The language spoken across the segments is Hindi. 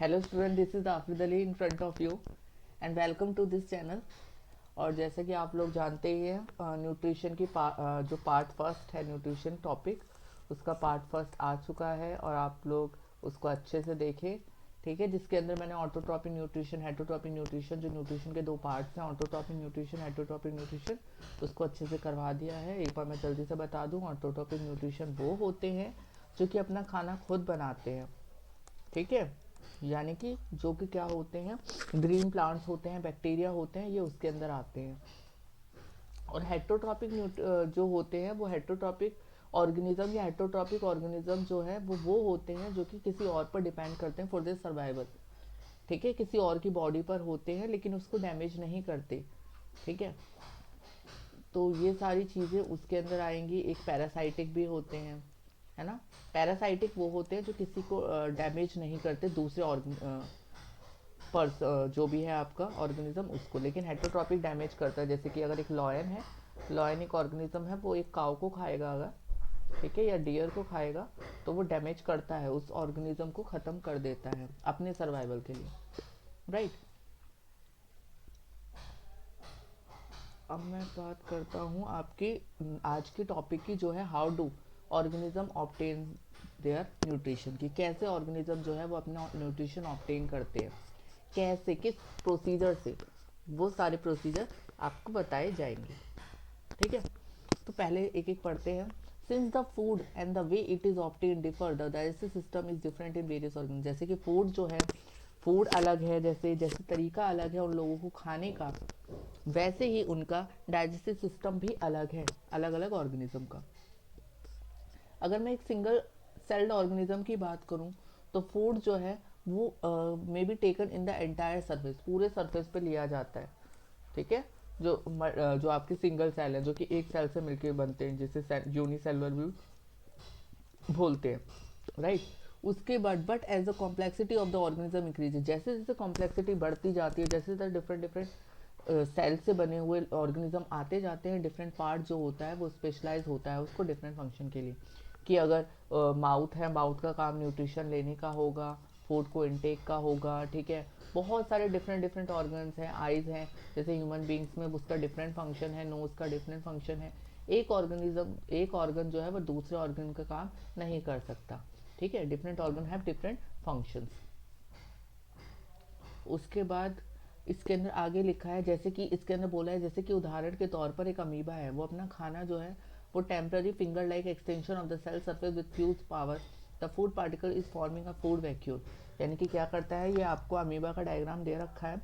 Hello student, this is Afid Ali in front of you and welcome to this channel. और जैसे कि आप लोग जानते ही हैं, न्यूट्रिशन की जो पार्ट फर्स्ट है, न्यूट्रिशन टॉपिक, उसका पार्ट फर्स्ट आ चुका है और आप लोग उसको अच्छे से देखें। ठीक है, जिसके अंदर मैंने ऑटोट्रॉपिक न्यूट्रिशन, हेटरोट्रॉपिक न्यूट्रिशन, जो न्यूट्रिशन के दो पार्ट्स हैं, ऑटोट्रॉपिक न्यूट्रिशन, हेटरोट्रॉपिक न्यूट्रिशन, उसको अच्छे से करवा दिया है। एक बार मैं जल्दी से बता दूं, ऑटोट्रॉपिक न्यूट्रिशन वो होते हैं जो कि अपना खाना खुद बनाते हैं। ठीक है, यानी कि जो कि क्या होते हैं, ग्रीन प्लांट्स होते हैं, बैक्टीरिया होते हैं, ये उसके अंदर आते हैं। और हेट्रोट्रॉपिक जो होते हैं वो हेट्रोट्रॉपिक ऑर्गेनिज्म या हेट्रोट्रॉपिक ऑर्गेनिज्म जो है वो होते हैं जो कि किसी और पर डिपेंड करते हैं फॉर देयर सर्वाइवल। ठीक है, किसी और की बॉडी पर होते हैं लेकिन उसको डैमेज नहीं करते। ठीक है, तो ये सारी चीज़ें उसके अंदर आएंगी। एक पैरासाइटिक भी होते हैं, है ना। पैरासाइटिक वो होते हैं जो किसी को डैमेज नहीं करते, दूसरे पर्स जो भी है आपका ऑर्गेनिज्म उसको, लेकिन हेटरोट्रॉपिक डैमेज करता है। जैसे कि अगर एक लॉयन है, लॉयन एक ऑर्गेनिज्म है, वो एक काऊ को खाएगा अगर, ठीक है, या डियर को खाएगा, तो वो डैमेज करता है, उस ऑर्गेनिज्म को ख़त्म कर देता है अपने सर्वाइवल के लिए, राइट। अब मैं बात करता हूँ आपकी आज की टॉपिक की, जो है how do organism obtain their nutrition की। कैसे ऑर्गेनिज्म जो है वो अपना न्यूट्रिशन ऑब्टेन करते हैं, कैसे, किस प्रोसीजर से, वो सारे प्रोसीजर आपको बताए जाएंगे। ठीक है, तो पहले एक एक पढ़ते हैं। Since the food and the way it is often differ, the digestive system is different in various organ. जैसे कि फूड जो है, फूड अलग है, जैसे जैसे तरीका अलग है उन लोगों को खाने का, वैसे ही उनका डाइजेस्टिव सिस्टम भी अलग है, अलग अलग ऑर्गेनिज्म का। अगर मैं एक सिंगल सेल्ड ऑर्गेनिज्म की बात करूं, तो फूड जो है वो may be taken in the entire surface, पूरे सरफेस पे लिया जाता है। ठीक है, जो आपकी सिंगल सेल है, जो कि एक सेल से मिलकर बनते हैं, जिसे यूनिसेलुलर भी बोलते हैं, राइट। उसके बाद but as the complexity of the organism increase, जैसे जैसे कॉम्प्लेक्सिटी बढ़ती जाती है, जैसे जैसे डिफरेंट डिफरेंट सेल से बने हुए ऑर्गेनिज्म आते जाते हैं, डिफरेंट पार्ट जो होता है वो स्पेशलाइज होता है उसको डिफरेंट फंक्शन के लिए। कि अगर माउथ है, माउथ का काम न्यूट्रिशन लेने का होगा, फूड को इनटेक का होगा। ठीक है, बहुत सारे डिफरेंट डिफरेंट ऑर्गन्स हैं। आइज़ हैं, जैसे ह्यूमन बींग्स में उसका डिफरेंट फंक्शन है, नोज़ का डिफरेंट फंक्शन है। एक ऑर्गेनिज्म, एक ऑर्गन जो है वो दूसरे ऑर्गन का काम नहीं कर सकता। ठीक है, different organ have different functions. उसके बाद इसके अंदर आगे लिखा है, जैसे कि इसके अंदर बोला है, जैसे कि उदाहरण के तौर पर एक अमीबा है, वो अपना खाना जो है वो temporary finger like extension of the cell surface with fuse power, the food particle is forming a food vacuole. यानी कि क्या करता है, ये आपको अमीबा का डायग्राम दे रखा है,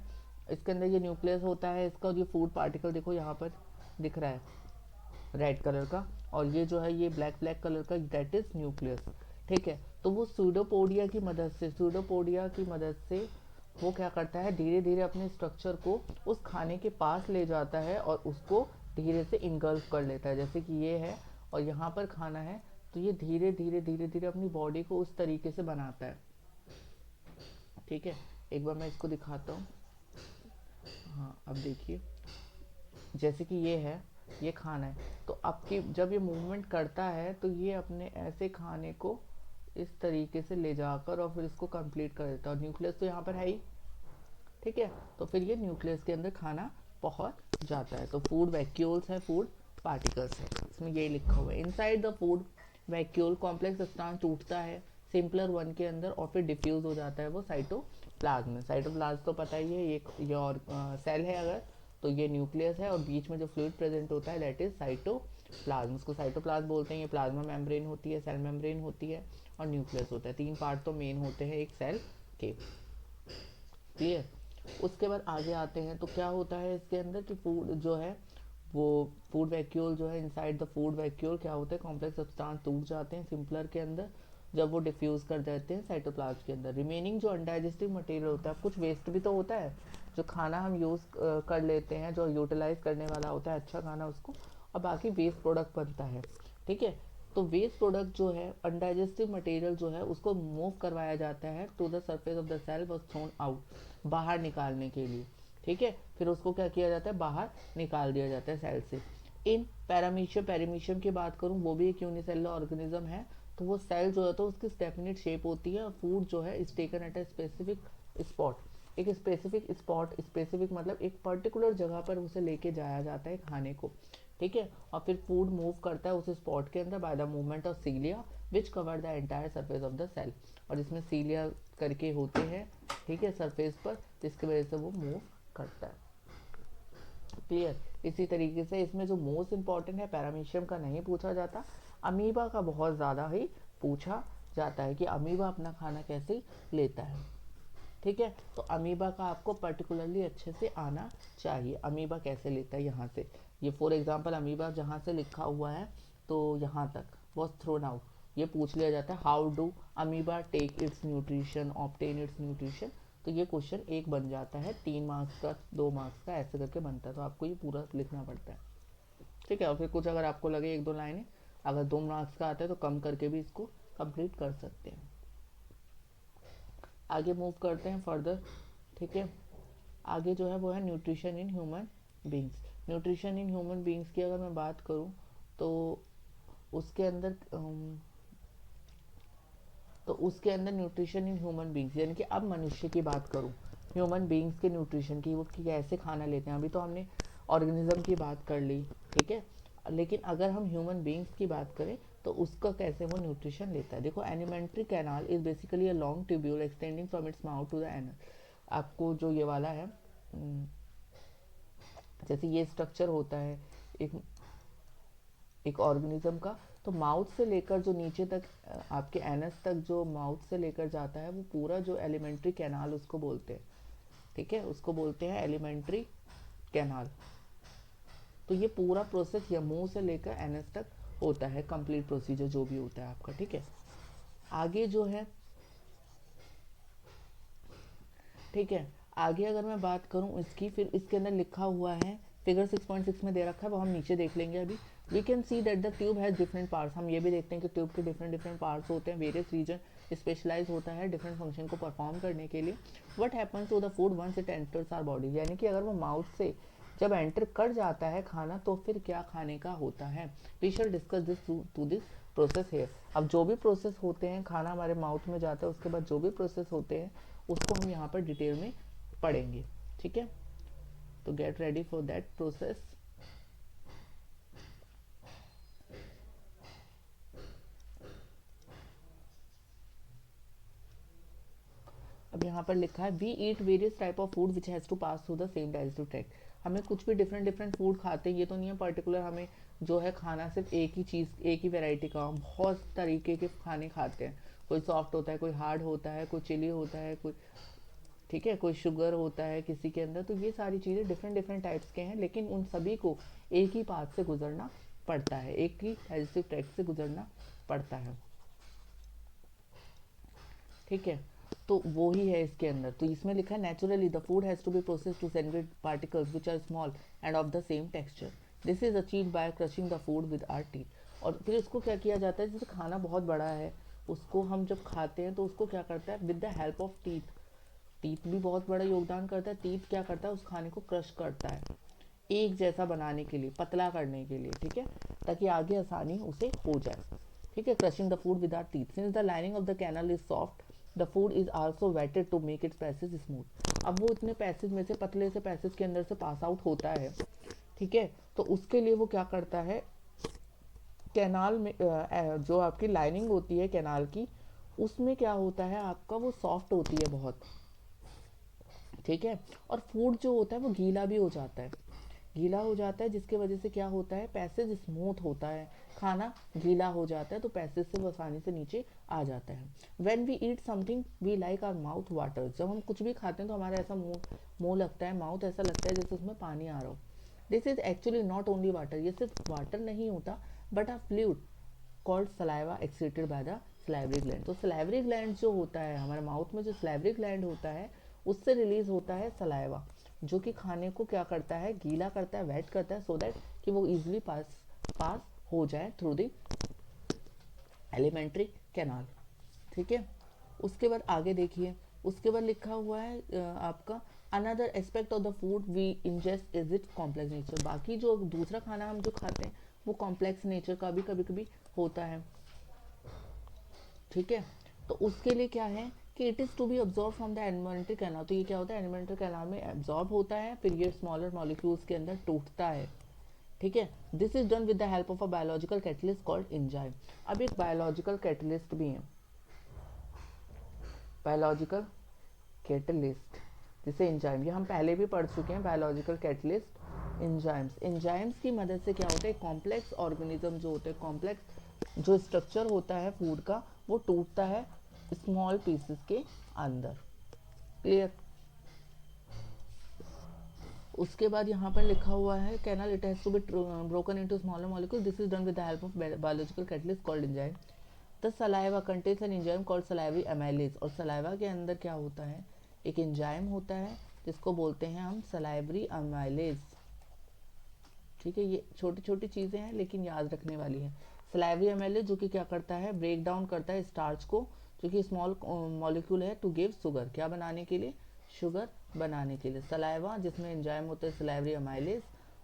इसके अंदर ये न्यूक्लियस होता है इसका, और ये फूड पार्टिकल देखो यहाँ पर दिख रहा है रेड कलर का, और ये जो है ये ब्लैक ब्लैक कलर का, दैट इज न्यूक्लियस। ठीक है, तो वो सूडोपोडिया की मदद से, सूडोपोडिया की मदद से वो क्या करता है, धीरे धीरे अपने स्ट्रक्चर को उस खाने के पास ले जाता है और उसको धीरे से इंगल्फ कर लेता है। जैसे कि ये है और यहाँ पर खाना है, तो ये धीरे धीरे धीरे धीरे अपनी बॉडी को उस तरीके से बनाता है। ठीक है, एक बार मैं इसको दिखाता हूँ। हाँ, अब देखिए, जैसे कि ये है, ये खाना है, तो आपकी जब ये मूवमेंट करता है तो ये अपने ऐसे खाने को इस तरीके से ले जाकर और फिर इसको कंप्लीट कर देता है, और न्यूक्लियस तो यहाँ पर है ही। ठीक है, तो फिर ये न्यूक्लियस के अंदर खाना पहुँच जाता है। तो फूड वैक्यूल्स है, फूड पार्टिकल्स है, इसमें यही लिखा हुआ है। Inside the food vacuole complex substance टूटता है सिंपलर वन के अंदर और फिर डिफ्यूज हो जाता है वो साइटोप्लाज्म में। साइटोप्लाज्म तो पता ही है, ये और सेल है अगर, तो ये न्यूक्लियस है और बीच में जो फ्लूइड प्रेजेंट होता है दैट इज साइटोप्लाज्म। उसको साइटोप्लाज्म बोलते हैं। ये प्लाज्मा मेम्ब्रेन होती है, सेल मेम्ब्रेन होती है, और न्यूक्लियस होता है। तीन पार्ट तो मेन होते हैं एक सेल के, क्लियर। उसके बाद आगे आते हैं, तो क्या होता है इसके अंदर कि फूड जो है वो फूड वैक्यूल जो है, इनसाइड द फूड वैक्यूल क्या होता है, कॉम्प्लेक्स सब्सटेंस टूट जाते हैं सिंपलर के अंदर जब वो डिफ्यूज कर देते हैं साइटोप्लाज्म के अंदर। रिमेनिंग जो अनडाइजेस्टिव मटेरियल होता है, कुछ वेस्ट भी तो होता है, जो खाना हम यूज़ कर लेते हैं, जो यूटिलाइज करने वाला होता है अच्छा खाना उसको, और बाकी वेस्ट प्रोडक्ट बनता है। ठीक है, तो वेस्ट प्रोडक्ट जो है, अनडाइजेस्टिव मटेरियल जो है, उसको मूव करवाया जाता है to the surface of the cell, was thrown out, बाहर निकालने के लिए। ठीक है, फिर उसको क्या किया जाता है, बाहर निकाल दिया जाता है सेल से। इन पैरामीशियम, पैरामीशियम की बात करूं, वो भी एक यूनिसेलुलर ऑर्गेनिज्म है तो वो सेल जो है तो उसकी डेफिनेट शेप होती है, और फूड जो है is taken at a specific spot. एक स्पेसिफिक स्पॉट, स्पेसिफिक मतलब एक पर्टिकुलर जगह पर उसे लेके जाया जाता है खाने को, ठीक है। और फिर फूड मूव करता है उस स्पॉट के अंदर by the movement of cilia which cover the entire surface of the cell. और इसमें सीलिया करके होते हैं, ठीक है, सरफेस पर, जिसकी वजह से वो मूव करता है। क्लियर। इसी तरीके से इसमें जो मोस्ट इंपॉर्टेंट है, पैरामीशियम का नहीं पूछा जाता, अमीबा का बहुत ज़्यादा ही पूछा जाता है कि अमीबा अपना खाना कैसे लेता है, ठीक है। तो अमीबा का आपको पर्टिकुलरली अच्छे से आना चाहिए, अमीबा कैसे लेता है यहाँ से। ये फॉर एग्जांपल अमीबा जहाँ से लिखा हुआ है तो यहाँ तक वॉज थ्रोन आउट, ये पूछ लिया जाता है how do amoeba take its nutrition, obtain its nutrition. तो ये क्वेश्चन एक बन जाता है, 3 मार्क्स का, 2 मार्क्स का, ऐसे करके बनता है। तो आपको ये पूरा लिखना पड़ता है, ठीक है। और फिर कुछ अगर आपको लगे 1-2 लाइनें अगर 2 मार्क्स का आता है तो कम करके भी इसको कंप्लीट कर सकते हैं। आगे मूव करते हैं फर्दर, ठीक है। आगे जो है वो है nutrition in human beings. Nutrition in human beings की अगर मैं बात करूँ तो उसके अंदर न्यूट्रिशन इन ह्यूमन बींग्स, यानी कि अब मनुष्य की बात करूँ, ह्यूमन बींग्स के न्यूट्रिशन की, वो कैसे खाना लेते हैं। अभी तो हमने ऑर्गेनिज्म की बात कर ली, ठीक है, लेकिन अगर हम ह्यूमन बींग्स की बात करें तो उसका कैसे वो न्यूट्रिशन लेता है। देखो, alimentary canal is basically a long tubule extending from its mouth to the anus. आपको जो ये वाला है, जैसे ये स्ट्रक्चर होता है एक एक ऑर्गेनिज्म का, तो माउथ से लेकर जो नीचे तक आपके एनस तक जो माउथ से लेकर जाता है वो पूरा जो एलिमेंट्री कैनाल उसको बोलते हैं, ठीक है, उसको बोलते हैं एलिमेंट्री कैनाल। तो ये पूरा प्रोसेस या मुंह से लेकर एनएस तक होता है, कंप्लीट प्रोसीजर जो भी होता है आपका, ठीक है। आगे जो है, ठीक है, आगे अगर मैं बात करूं इसकी, फिर इसके अंदर लिखा हुआ है, फिगर 6.6 में दे रखा है, वो हम नीचे देख लेंगे अभी। We can see that the tube has different parts. हम ये भी देखते हैं कि ट्यूब के डिफरेंट डिफरेंट पार्ट्स होते हैं, वेरियस रीजन स्पेशलाइज होता है डिफरेंट फंक्शन को परफॉर्म करने के लिए। What happens to the food once it enters our body, यानी कि अगर वो माउथ से जब एंटर कर जाता है खाना तो फिर क्या खाने का होता है। We shall discuss this to this process here. अब जो भी प्रोसेस होते हैं, खाना हमारे माउथ में जाता है, उसके बाद जो भी प्रोसेस होते हैं उसको हम यहाँ पर डिटेल में पढ़ेंगे, ठीक है। तो get ready for that process. अब यहाँ पर लिखा है we eat various type of food which has to pass through the same digestive tract. हमें कुछ भी डिफरेंट डिफरेंट फूड खाते हैं, ये तो नहीं है पर्टिकुलर हमें जो है खाना सिर्फ एक ही चीज़, एक ही वेराइटी का, हम बहुत तरीके के खाने खाते हैं। कोई सॉफ्ट होता है, कोई हार्ड होता है, कोई चिली होता है, कोई, ठीक है, कोई शुगर होता है किसी के अंदर। तो ये सारी चीज़ें डिफरेंट डिफरेंट टाइप्स के हैं, लेकिन उन सभी को एक ही पाथ से गुजरना पड़ता है, एक ही डाइजेस्टिव ट्रैक्ट से गुजरना पड़ता है, ठीक है। तो वो ही है इसके अंदर। तो इसमें लिखा है naturally the food has to be process to segregate particles which are small and of the same texture. This is achieve by crushing the food with our teeth. और फिर इसको क्या किया जाता है, जैसे खाना बहुत बड़ा है, उसको हम जब खाते हैं तो उसको क्या करता है, with the help of teeth, teeth भी बहुत बड़ा योगदान करता है। टीथ क्या करता है, उस खाने को क्रश करता है एक जैसा बनाने के लिए, पतला करने के लिए, ठीक है, ताकि आगे आसानी उसे हो जाए, ठीक है। Crushing the food with our teeth, since the lining of the canal is soft the food is also wetted to make its passage smooth. अब वो इतने पैसेज में से, पतले से पैसेज के अंदर से पास आउट होता है, ठीक है। तो उसके लिए वो क्या करता है, कैनाल में जो आपकी लाइनिंग होती है कैनाल की, उसमें क्या होता है आपका, वो सॉफ्ट होती है बहुत, ठीक है। और फूड जो होता है वो गीला भी हो जाता है, गीला हो जाता है, जिसके वजह से क्या होता है, पैसेज स्मूथ होता है, खाना गीला हो जाता है, तो पैसेज से वो आसानी से नीचे आ जाता है। When we eat something we like our mouth water. जब हम कुछ भी खाते हैं तो हमारा ऐसा मुंह मुंह लगता है, माउथ ऐसा लगता है जैसे उसमें पानी आ रहा हो। This is actually not only water, ये सिर्फ वाटर नहीं होता, but a fluid called saliva excited by the salivary gland. तो सलाइवरी ग्लैंड जो होता है हमारे माउथ में, जो सलाइवरी ग्लैंड होता है उससे रिलीज होता है सलाइवा, जो कि खाने को क्या करता है, गीला करता है, वेट करता है, सो दैट कि वो इजीली पास हो जाए थ्रू द एलिमेंट्री कैनाल, ठीक है। उसके बाद आगे देखिए, उसके बाद लिखा हुआ है आपका another aspect of the food we ingest is it complex nature. बाकी जो दूसरा खाना हम जो खाते हैं वो कॉम्प्लेक्स नेचर का भी कभी कभी होता है, ठीक है। तो उसके लिए क्या है कि it is to be absorb from the alimentary canal. तो ये क्या होता है, एलिमेंट्री कैनाल में एब्जॉर्ब होता है, फिर ये स्मॉलर मॉलिक्यूल्स के अंदर टूटता है। ठीक है। This is done with the help of a biological catalyst called enzyme. अब एक बायोलॉजिकल कैटलिस्ट भी है, बायोलॉजिकल कैटलिस्ट जिसे एंजाइम, ये हम पहले भी पढ़ चुके हैं, बायोलॉजिकल कैटलिस्ट एंजाइम्स। एंजाइम्स की मदद से क्या होता है, कॉम्प्लेक्स ऑर्गेनिज्म जो होते हैं, कॉम्प्लेक्स जो स्ट्रक्चर होता है फूड का, वो टूटता है स्मॉल पीसेस के अंदर। क्लियर। उसके बाद यहाँ पर लिखा हुआ है canal it has to be broken into smaller molecule, this is done with the help of biological catalyst called enzyme. The saliva contains an enzyme called salivary amylase. और सलाइवा के अंदर क्या होता है, एक एंजाइम होता है जिसको बोलते हैं हम सलाइवरी एमाइलेज। ठीक है, ये छोटी छोटी चीज़ें हैं लेकिन याद रखने वाली है। सलाइवरी एमाइलेज जो कि क्या करता है, ब्रेक डाउन करता है स्टार्च को, जो कि स्मॉल मॉलिक्यूल है, टू गिव शुगर, क्या बनाने के लिए, शुगर बनाने के लिए। सलाइवा जिसमें एंजाइम होता है सलाइवरी एमाइलेज,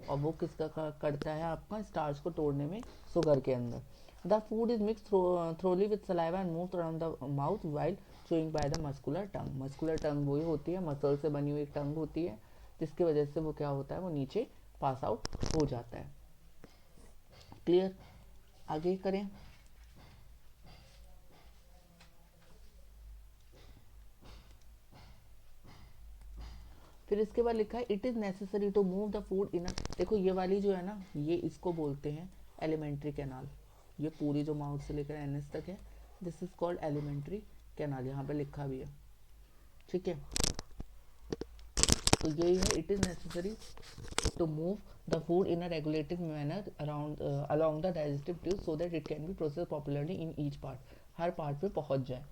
और वो किसका करता है, आपका स्टार्च को तोड़ने में शुगर के अंदर। The food is mix thoroughly with saliva and move around the mouth while chewing by the muscular tongue. Muscular tongue वही होती है, मसल से बनी हुई टंग होती है, जिसकी वजह से वो क्या होता है, वो नीचे पास आउट हो जाता है। क्लियर। आगे करें। फिर इसके बाद लिखा है it is necessary to move the food in. देखो ये वाली जो है ना, ये इसको बोलते हैं एलिमेंट्री कैनाल। ये पूरी जो माउथ से लेकर एनएस तक है, this is called alimentary canal, यहाँ पे लिखा भी है। ठीक है, तो यही है, it is necessary to move the food in a regulated manner around along the digestive tube so that it can be processed properly in each part, her part पे पहुंच जाए।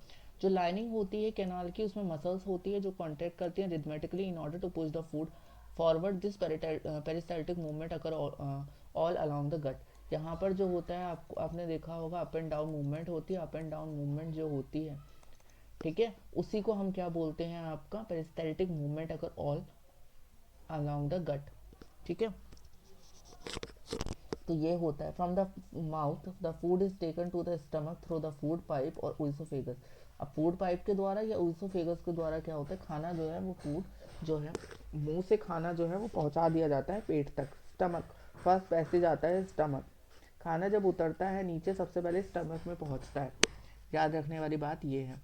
जो लाइनिंग होती है कैनाल की, उसमें मसल्स होती है जो कॉन्ट्रैक्ट करती हैं rhythmically in order to push the food forward. This peristaltic movement occur all along the gut. यहाँ पर जो होता है, आपको आपने देखा होगा, अप एंड डाउन मूवमेंट होती है, अप एंड डाउन मूवमेंट जो होती है, ठीक है, उसी को हम क्या बोलते हैं, आपका peristaltic movement occur all along the gut. ठीक है, तो ये होता है from the mouth the food is taken to the stomach through the food pipe और ऊसोफेगस। अब फूड पाइप के द्वारा या ऊसोफेगस के द्वारा क्या होता है, खाना जो है वो फूड जो है मुंह से खाना जो है वो पहुंचा दिया जाता है पेट तक। स्टमक फर्स्ट पैसेज आता है, स्टमक। खाना जब उतरता है नीचे सबसे पहले स्टमक में पहुंचता है। याद रखने वाली बात ये है।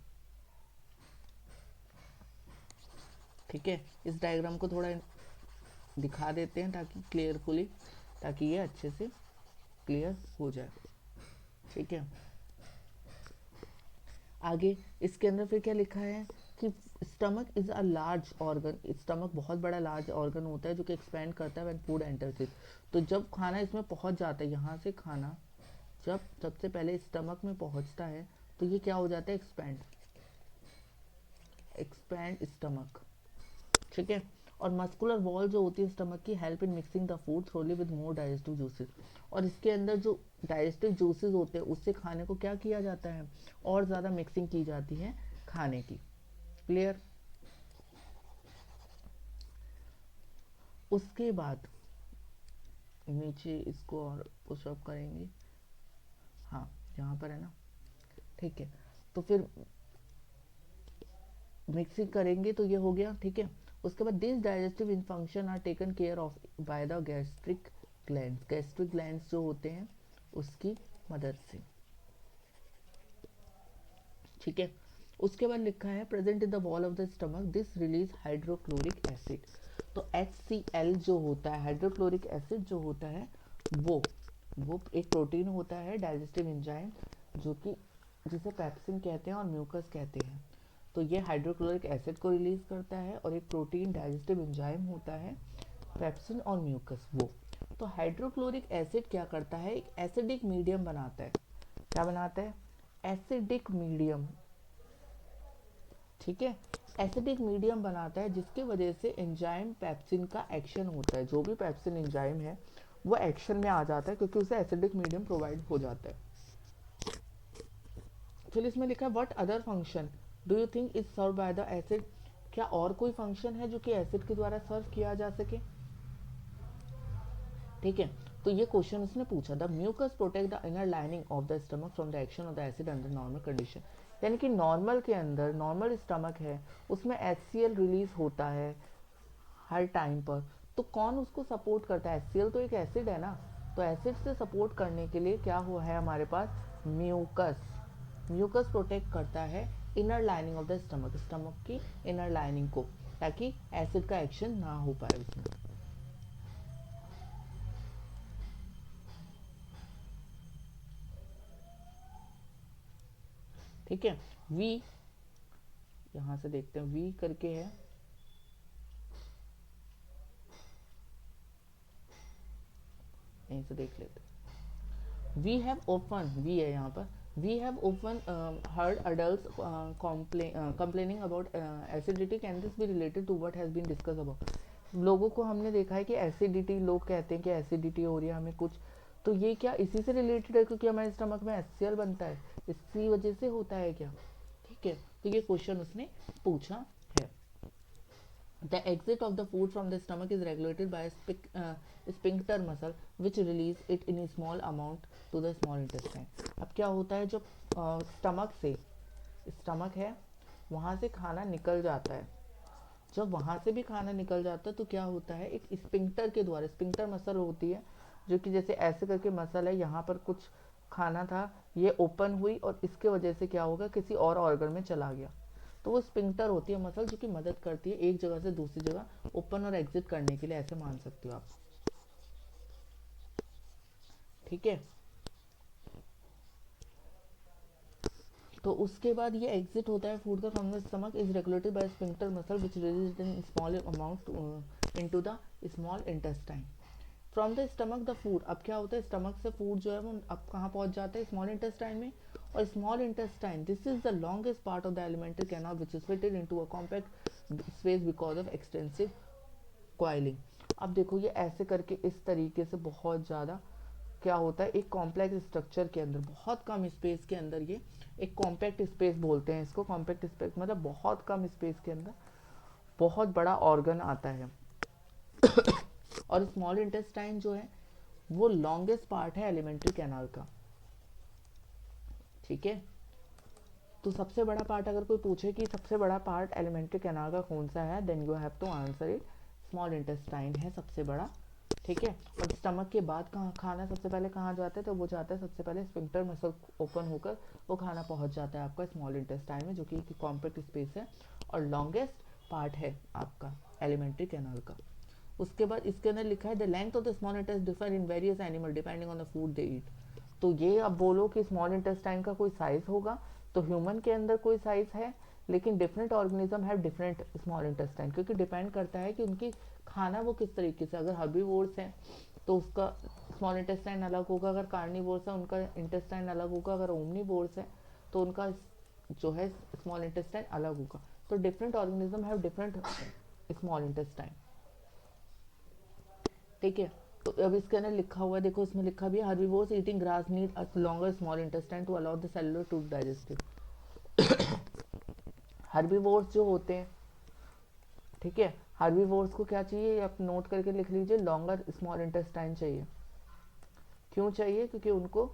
ठीक है, इस डायग्राम को थोड़ा दिखा देते हैं ताकि क्लियरफुली, ताकि ये अच्छे से क्लियर हो जाए। ठीक है, आगे इसके अंदर फिर क्या लिखा है कि stomach is a large organ. Stomach बहुत बड़ा लार्ज ऑर्गन होता है जो कि एक्सपेंड करता है व्हेन फूड एंटर्स इट। तो जब खाना इसमें पहुंच जाता है, यहाँ से खाना जब सबसे पहले स्टमक में पहुंचता है तो ये क्या हो जाता है, एक्सपेंड, एक्सपेंड स्टमक। ठीक है, और मस्कुलर वॉल जो होती है स्टमक की, help in mixing the food thoroughly with more digestive juices. और इसके अंदर जो डाइजेस्टिव जूसेस होते हैं उससे खाने को क्या किया जाता है, और ज़्यादा मिक्सिंग की जाती है खाने की। क्लियर। उसके बाद नीचे इसको और पुशअप करेंगे, हाँ यहाँ पर है ना, ठीक है, तो फिर मिक्सिंग करेंगे तो ये हो गया। ठीक है, उसके बाद this digestive in function are taken care of by the gastric glands. Gastric glands जो होते हैं उसकी मदद से। ठीक है, उसके बाद लिखा है present in the wall of the stomach this release hydrochloric acid. तो HCl जो होता है, हाइड्रोक्लोरिक एसिड जो होता है, वो वो एक प्रोटीन होता है डाइजेस्टिव एंजाइम, जो कि जिसे पेप्सिन कहते हैं और म्यूकस कहते हैं। तो ये हाइड्रोक्लोरिक एसिड को रिलीज करता है, और एक प्रोटीन डाइजेस्टिव एंजाइम होता है पेप्सिन और म्यूकस वो। तो हाइड्रोक्लोरिक एसिड क्या करता है, एक एसिडिक मीडियम बनाता है। क्या बनाता है, एसिडिक मीडियम। ठीक है, एसिडिक मीडियम बनाता है जिसकी वजह से एंजाइम पेप्सिन का एक्शन होता है। जो भी पेप्सिन एंजाइम है वो एक्शन में आ जाता है क्योंकि उसे एसिडिक मीडियम प्रोवाइड हो जाता है। फिर इसमें लिखा है what other function do you think is serve by the acid. क्या और कोई फंक्शन है जो कि एसिड के द्वारा सर्व किया जा सके। ठीक है, तो ये क्वेश्चन उसने पूछा, the mucus protect the inner lining of the stomach from the action of the acid under normal condition. यानी कि नॉर्मल के अंदर, नॉर्मल स्टमक है उसमें HCl रिलीज होता है हर टाइम पर, तो कौन उसको सपोर्ट करता है? HCl तो एक एसिड है ना, तो एसिड से सपोर्ट करने के लिए क्या हुआ है हमारे पास? म्यूकस। म्यूकस प्रोटेक्ट करता है inner lining of the stomach, stomach की इनर लाइनिंग को, ताकि एसिड का एक्शन ना हो पाए उसमें। ठीक है। वी, यहाँ से देखते हैं, वी करके है, यहीं से देख लेते हैं। वी हैव ओपन, वी है यहाँ पर, we have often heard adult complaining about acidity, can this be related to what has been discuss about. लोगों को हमने देखा है कि एसिडिटी, लोग कहते हैं कि एसिडिटी हो रही है हमें कुछ, तो ये क्या इसी से रिलेटेड है? क्योंकि हमारे स्टमक में HCl बनता है, इसी वजह से होता है क्या? ठीक है, तो ये क्वेश्चन उसने पूछा है। The exit of the food from the stomach is regulated by a sphincter muscle which release it in a small amount to the small intestine. अब क्या होता है, जब स्टमक से, स्टमक है वहाँ से खाना निकल जाता है, जब वहाँ से भी खाना निकल जाता है तो क्या होता है, एक स्पिंक्टर के द्वारा, स्पिंक्टर मसल होती है जो कि जैसे ऐसे करके मसल है, यहाँ पर कुछ खाना था, ये ओपन हुई और इसके वजह से क्या होगा, किसी और ऑर्गन में चला गया, तो वो स्पिंक्टर होती है मसल जो कि मदद करती है एक जगह से दूसरी जगह ओपन और एग्जिट करने के लिए, ऐसे मान सकते हो आप। ठीक है, तो उसके बाद ये एग्जिट होता है फूड का from the stomach is regulated by sphincter muscle which release in small amount into the small intestine. From the stomach the food, अब क्या होता है, स्टमक से फूड जो है वो अब कहाँ पहुँच जाता है? स्मॉल इंटेस्टाइन में। और small intestine, this is the longest part of the alimentary canal which is fitted into a compact space because of extensive coiling. अब देखो ये ऐसे करके इस तरीके से बहुत ज़्यादा क्या होता है, एक कॉम्प्लेक्स स्ट्रक्चर के अंदर, बहुत कम स्पेस के अंदर, ये एक कॉम्पैक्ट स्पेस बोलते हैं इसको, कॉम्पैक्ट स्पेस मतलब बहुत कम स्पेस के अंदर बहुत बड़ा ऑर्गन आता है। और स्मॉल इंटेस्टाइन जो है वो लॉन्गेस्ट पार्ट है एलिमेंट्री कैनाल का। ठीक है, तो सबसे बड़ा पार्ट अगर कोई पूछे कि सबसे बड़ा पार्ट एलिमेंट्री कैनाल का कौन सा है, then you have to answer it small intestine है सबसे बड़ा। ठीक है, और स्टमक के बाद कहाँ खाना सबसे पहले कहाँ जाता है, तो वो जाता है सबसे पहले स्फिंक्टर मसल ओपन होकर वो खाना पहुँच जाता है आपका स्मॉल इंटेस्टाइन में, जो कि एक कॉम्पैक्ट स्पेस है और लॉन्गेस्ट पार्ट है आपका एलिमेंट्री कैनाल का। उसके बाद इसके अंदर लिखा है the length of the small intestine differ in various animal depending on the food they eat. तो ये अब बोलो कि स्मॉल इंटेस्टाइन का कोई साइज होगा, तो ह्यूमन के अंदर कोई साइज है, लेकिन different organism have different small intestine, क्योंकि डिपेंड करता है कि उनकी खाना वो किस तरीके से, अगर हर्बीवोर्स हैं तो उसका स्मॉल इंटेस्टाइन अलग होगा, अगर कार्निवोर्स है उनका इंटेस्टाइन अलग होगा, अगर ओमनीवोर्स है तो उनका जो है स्मॉल इंटेस्टाइन अलग होगा। तो different organism have different small intestine. ठीक है, तो अब इसके अंदर लिखा हुआ है, देखो इसमें लिखा भी है herbivores eating grass need a longer small intestine to allow the cellular to digestive. Herbivores जो होते हैं, ठीक है, हर्बीवोर्स को क्या चाहिए, आप नोट करके लिख लीजिए, लॉन्गर स्मॉल इंटेस्टाइन चाहिए। क्यों चाहिए? क्योंकि उनको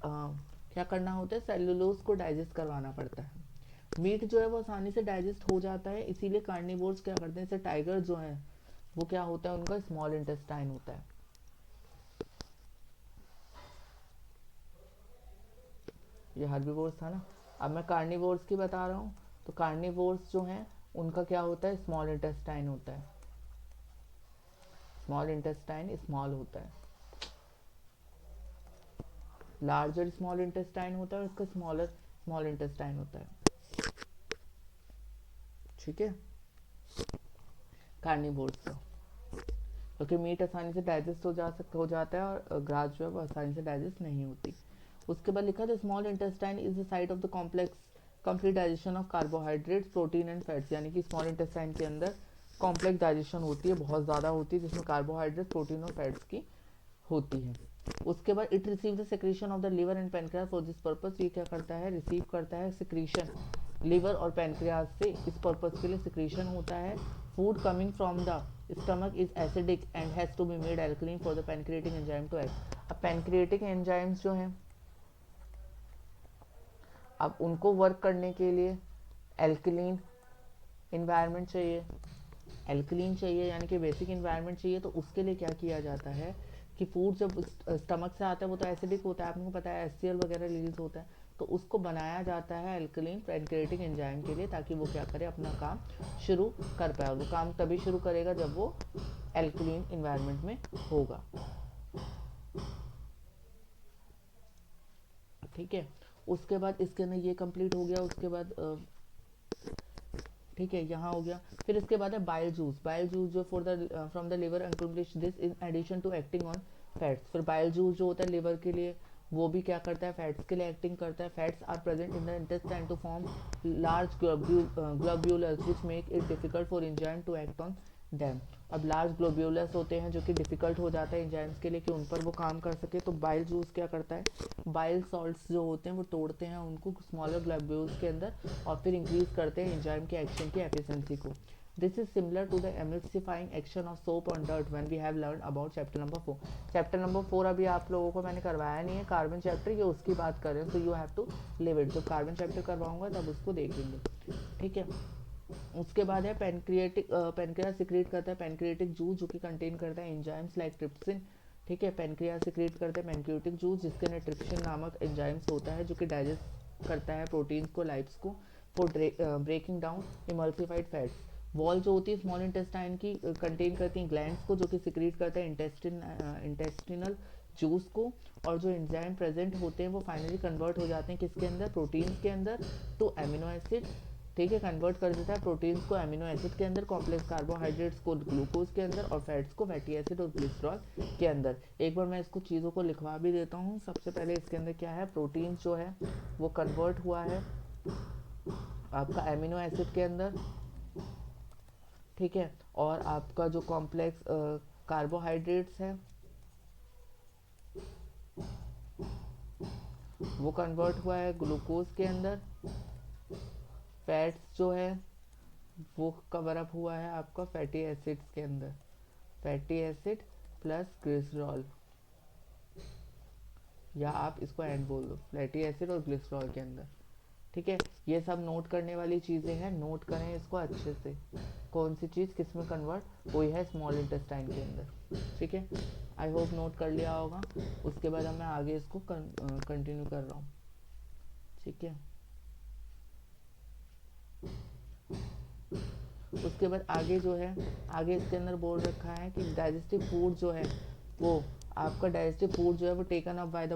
क्या करना होता है, सेलुलोज को डाइजेस्ट करवाना पड़ता है। मीट जो है वो आसानी से डाइजेस्ट हो जाता है, इसीलिए कार्निवोर्स क्या करते हैं, जैसे टाइगर जो है वो क्या होता है, उनका स्मॉल इंटेस्टाइन होता है। ये हर्बीवोर्स था ना, अब मैं कार्निवोर्स की बता रहा हूँ, तो कार्निवोर्स जो हैं उनका क्या होता है, स्मॉल इंटेस्टाइन होता है, स्मॉल इंटेस्टाइन स्मॉल होता है, लार्जर स्मॉल इंटेस्टाइन होता है और इसका स्मॉलर स्मॉल इंटेस्टाइन होता है। ठीक है, कार्निवोर्स का, क्योंकि मीट आसानी से डाइजेस्ट हो जाता है और ग्रास जो है वो आसानी से डाइजेस्ट नहीं होती। उसके बाद लिखा था small intestine is the site of the complex complete digestion of carbohydrates protein and fats, यानी कि स्मॉल इंटेस्टाइन के अंदर कॉम्प्लेक्स डाइजेशन होती है, बहुत ज़्यादा होती है, जिसमें कार्बोहाइड्रेट प्रोटीन और फैट्स की होती है। उसके बाद it receive the secretion of the liver and pancreas for this purpose, ये क्या करता है, रिसीव करता है सिक्रीशन, लिवर और पेनक्रियाज से इस पर्पस के लिए सिक्रीशन होता है। Food coming from the stomach is acidic and has to be made alkaline for the pancreating enzyme to act. अब पेनक्रिएटिक एंजाइम्स जो हैं अब उनको वर्क करने के लिए एल्कलीन इन्वायरमेंट चाहिए, एल्कलीन चाहिए यानी कि बेसिक इन्वायरमेंट चाहिए। तो उसके लिए क्या किया जाता है कि फूड जब स्टमक से आता है वो तो एसिडिक होता है, आपको पता है HCl वगैरह रिलीज होता है, तो उसको बनाया जाता है एल्कलीन पैनक्रियाटिक एंजाइम के लिए, ताकि वो क्या करे, अपना काम शुरू कर पाए। और वो काम तभी शुरू करेगा जब वो एल्कलीन इन्वायरमेंट में होगा। ठीक है, उसके बाद इसके अंदर ये कंप्लीट हो गया। उसके बाद ठीक है, यहाँ हो गया। फिर इसके बाद है बाइल जूस। बाइल जूस जो for the from the liver uncomplete this in addition to acting on fats. फिर बाइल जूस जो होता है लिवर के लिए, वो भी क्या करता है, फैट्स के लिए एक्टिंग करता है। Fats are present in the intestine to form large globules which make it difficult for enzyme to act on them. अब लार्ज ग्लोब्यूलस होते हैं जो कि डिफिकल्ट हो जाता है एंजाइम्स के लिए कि उन पर वो काम कर सके। तो बाइल जूस क्या करता है, बाइल सॉल्ट्स जो होते हैं वो तोड़ते हैं उनको स्मॉलर ग्लोब्यूल्स के अंदर और फिर इंक्रीज करते हैं एंजाइम के एक्शन की एफिशिएंसी को। This is similar to the emulsifying action of soap on dirt when we have learn about chapter number 4। Chapter number 4 अभी आप लोगों को मैंने करवाया नहीं है, कार्बन चैप्टर, ये उसकी बात कर रहे हैं। So you have to leave it. जब कार्बन चैप्टर करवाऊंगा तब उसको देखेंगे। ठीक है, उसके बाद है पैनक्रियाटिक, पैनक्रियास सिक्रेट करता है पैनक्रियाटिक जूस जो कि कंटेन करता है एंजाइम्स लाइक ट्रिप्सिन। ठीक है, पैनक्रियास सिक्रेट करते हैं पैनक्रियाटिक जूस जिसके अंदर ट्रिप्सिन नामक एंजाइम्स होता है जो कि डाइजेस्ट करता है प्रोटीन्स को, लाइप्स को, for breaking down emulsified fats. Wall जो होती है स्मॉल इंटेस्टाइन की कंटेन करती हैं ग्लैंड्स को जो कि सिक्रेट करते हैं इंटेस्टिनल जूस को। और जो एंजाइम प्रेजेंट होते हैं वो फाइनली कन्वर्ट हो जाते हैं किसके अंदर, प्रोटीन्स के अंदर, टू अमीनो एसिड। ठीक है, कन्वर्ट कर देता है प्रोटीन्स को अमीनो एसिड के अंदर, कॉम्प्लेक्स कार्बोहाइड्रेट्स को ग्लूकोज के अंदर और फैट्स को फैटी एसिड और ग्लिसरॉल के अंदर। एक बार मैं इसको चीज़ों को लिखवा भी देता हूँ। सबसे पहले इसके अंदर क्या है, प्रोटीन जो है वो कन्वर्ट हुआ है आपका अमीनो एसिड के अंदर। ठीक है, और आपका जो कॉम्प्लेक्स कार्बोहाइड्रेट्स है वो कन्वर्ट हुआ है ग्लूकोज के अंदर। फैट्स जो है वो कवर अप हुआ है आपका फैटी एसिड्स के अंदर, फैटी एसिड प्लस ग्लिसरॉल, या आप इसको एंड बोल दो, फैटी एसिड और ग्लिसरॉल के अंदर। ठीक है, ये सब नोट करने वाली चीज़ें हैं, नोट करें इसको अच्छे से। कौन सी चीज़ किस में कन्वर्ट हुई है, स्मॉल इंटेस्टाइन के अंदर। ठीक है, आई होप नोट कर लिया होगा। उसके बाद अब मैं आगे इसको कंटिन्यू कर रहा हूँ। ठीक है, उसके बाद आगे जो है, आगे इसके अंदर बोल रखा है कि डाइजेस्टिव फूड जो है वो आपका डाइजेस्टिव फूड जो है वो taken up by the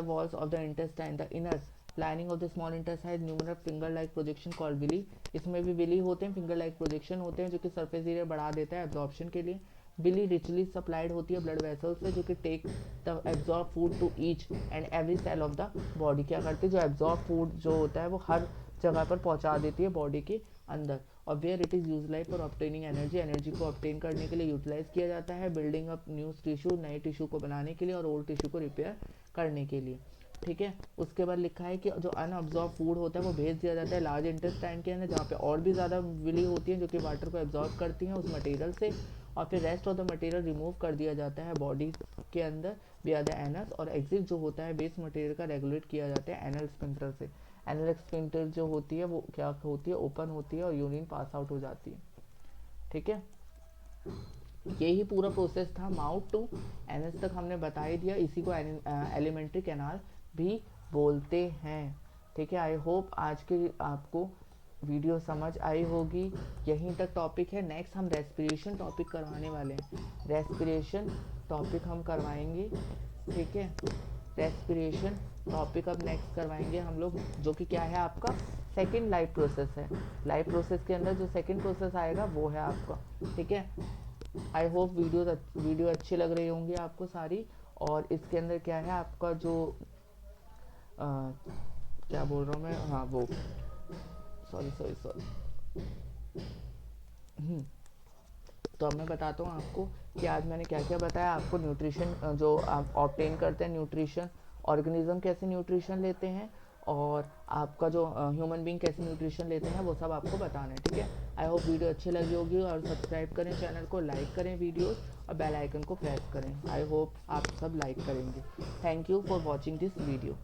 walls of the intestine, the inner lining of the small intestine has numerous finger like projection called villi। इसमें भी villi होते हैं, finger like projection होते हैं जो कि surface area बढ़ा देता है absorption के लिए। villi richly supplied होती है blood vessels से जो कि take the absorb food to each and every cell of the body। क्या करती है, जो absorb food जो होता है वो हर जगह पर पहुंचा देती है बॉडी के अंदर। और where it is utilise for obtaining energy, energy को ऑब्टेन करने के लिए यूटिलाइज किया जाता है। बिल्डिंग अप न्यू टिश्यू, नए टिश्यू को बनाने के लिए और ओल्ड टिश्यू को रिपेयर करने के लिए। ठीक है, उसके बाद लिखा है कि जो अनअब्जॉर्ब फूड होता है वो भेज दिया जाता है लार्ज इंटेस्टाइन के अंदर जहाँ पे और भी ज़्यादा विली होती हैं जो कि वाटर को एब्जॉर्ब करती हैं उस मटेरियल से। और फिर rest of the material remove कर दिया जाता है बॉडी के अंदर विया द एनस। और एग्जिट जो होता है वेस्ट मटेरियल का रेगुलेट किया जाता है एनल स्फिंक्टर से। एनल स्फिंक्टर जो होती है वो क्या होती है, ओपन होती है और यूरिन पास आउट हो जाती है। ठीक है, यही पूरा प्रोसेस था माउथ टू एनस तक हमने बता ही दिया। इसी को एलिमेंट्री कैनाल भी बोलते हैं। ठीक है, आई होप आज के आपको वीडियो समझ आई होगी। यहीं तक टॉपिक है। नेक्स्ट हम रेस्पिरेशन टॉपिक करवाने वाले हैं, रेस्पिरेशन टॉपिक हम करवाएंगे। ठीक है, रेस्पिरेशन टॉपिक अब नेक्स्ट करवाएंगे हम लोग, जो कि क्या है आपका सेकंड लाइफ प्रोसेस है। लाइफ प्रोसेस के अंदर जो सेकंड प्रोसेस आएगा वो है आपका। ठीक है, आई होप वीडियो अच्छी लग रही होंगी आपको सारी। और इसके अंदर क्या है आपका जो क्या बोल रहा हूँ मैं, हाँ वो सॉरी तो अब मैं बताता हूँ आपको कि आज मैंने क्या क्या बताया आपको। न्यूट्रिशन जो आप ऑब्टेन करते हैं, न्यूट्रिशन, ऑर्गेनिज्म कैसे न्यूट्रिशन लेते हैं, और आपका जो ह्यूमन बीइंग कैसे न्यूट्रिशन लेते हैं वो सब आपको बताना है, ठीक है। आई होप वीडियो अच्छी लगी होगी, और सब्सक्राइब करें चैनल को, लाइक करें वीडियोस, और बेल आइकन को प्रेस करें। आई होप आप सब लाइक करेंगे। Thank you for watching this video.